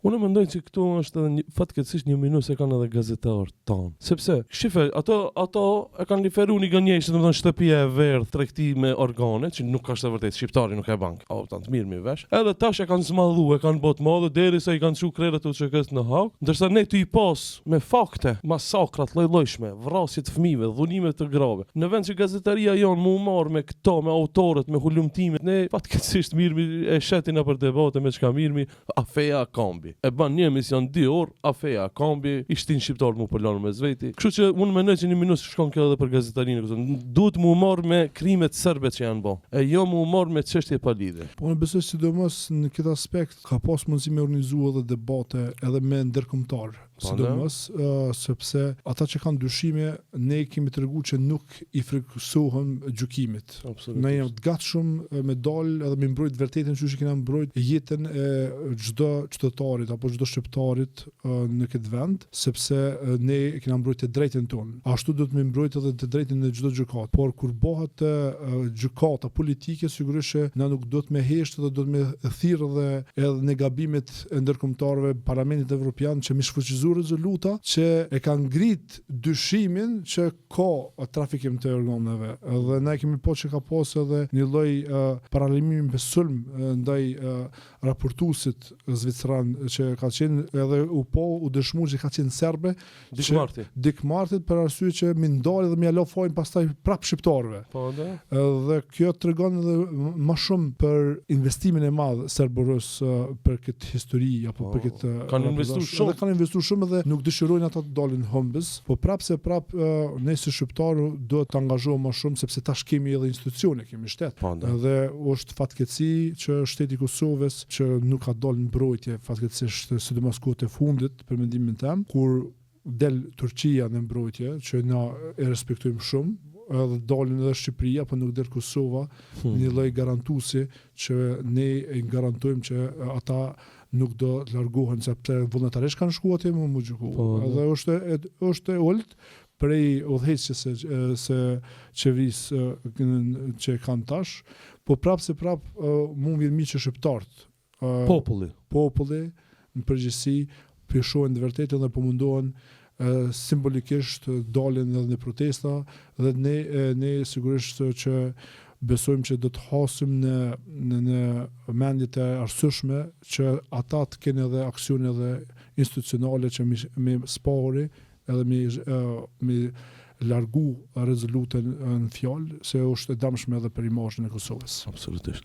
Unë mendoj që këtu është edhe fatkeqësisht një minus e kanë edhe gazetarët tonë. Sepse shife, ato e kanë liferuar një gënjesht, domethënë shtëpia e verdh, tregti me organe, që nuk është e vërtetë, shqiptari nuk e bank. Të mirë mi vesh. Edhe tash e kanë zmadhu, e kanë bot madhe derisa i kanë çu krerët u çkës në Hag, ndërsa ne ty i pas me fakte, masakrat lloj-llojshme, vrasje të fëmijëve, dhunime të grave. Në vend që gazetaria jon më u marr me këto, me autorët, me hulumtimet, ne fatkeqësisht mirë e shetin për debate me çka mirë, Afeja Kambi. E ban një emision 2 orë, Afeja Kambi, i shtin shqiptar mu pëllon me zveti. Kështu që unë mendoj që një minus shkon kjo edhe për gazetarinë. Duhet mu marr me krimet serbe që janë bë. E jo mu marr me çështje pa lidhje. Po unë besoj sidomos në këtë aspekt ka pas mundësi me organizuar edhe debate edhe me ndërkombëtar. Sidomos sepse ata që kanë dyshime ne kemi treguar që nuk i frikësohem gjykimit. Ne jemi të gatshëm me dal edhe me mbrojt vërtetën siç e kena mbrojt jetën e çdo qytetarit apo çdo shqiptarit në këtë vend, sepse ne kena mbrojt të drejtën tonë. Ashtu do të më mbrojt edhe të drejtën e çdo gjykat. Por kur bëhet gjykata politike, sigurisht që na nuk do të më hesht dhe do të më thirrë edhe në gabimet e ndërkombëtarëve Parlamentit Evropian që më shfuqizuar rezoluta që e kanë ngrit dyshimin që ka trafikim të organeve. Dhe ne kemi po që ka pas edhe një lloj paralimimi me sulm ndaj raportuesit zvicran që ka qenë edhe u dëshmuar që ka qenë serbe, Dik Marti për arsye që mi ndalë dhe mi alo fajin pastaj prap shqiptarëve. Po dhe. Dhe kjo tregon edhe më shumë për investimin e madh serborës për këtë histori apo për këtë kanë investuar shumë. Kanë investuar shumë dhe nuk dëshirojnë ata të dalin humbës, po ne si shqiptarë do të angazhohemi më shumë sepse tash kemi edhe institucione, kemi shtet. Dhe është fatkeqësi që shteti i Kosovës që nuk ka dalë në mbrojtje, fatkeqësisht sidomos kohët e fundit për mendimin tim, kur del Turqia në mbrojtje, që na e respektojmë shumë, edhe dalin edhe Shqipëria, po nuk del Kosova, një lloj garantuesi që ne i garantojmë që ata nuk do të largohen sepse vullnetarisht kanë shkuar atje më gjyku. Edhe është e olt prej udhëheqjes së qeverisë që kanë tash, po prap mund vjen miq shqiptarët. Populli në përgjithësi pishojnë të vërtetë dhe po mundohen simbolikisht dalin edhe në protesta dhe ne sigurisht që besojmë që do të hasim në mendjet e arsyeshme që ata të kenë edhe aksione edhe institucionale që me spori edhe me largu rezolutën në fjalë se është e dëmshme edhe për imazhin e Kosovës. Absolutisht.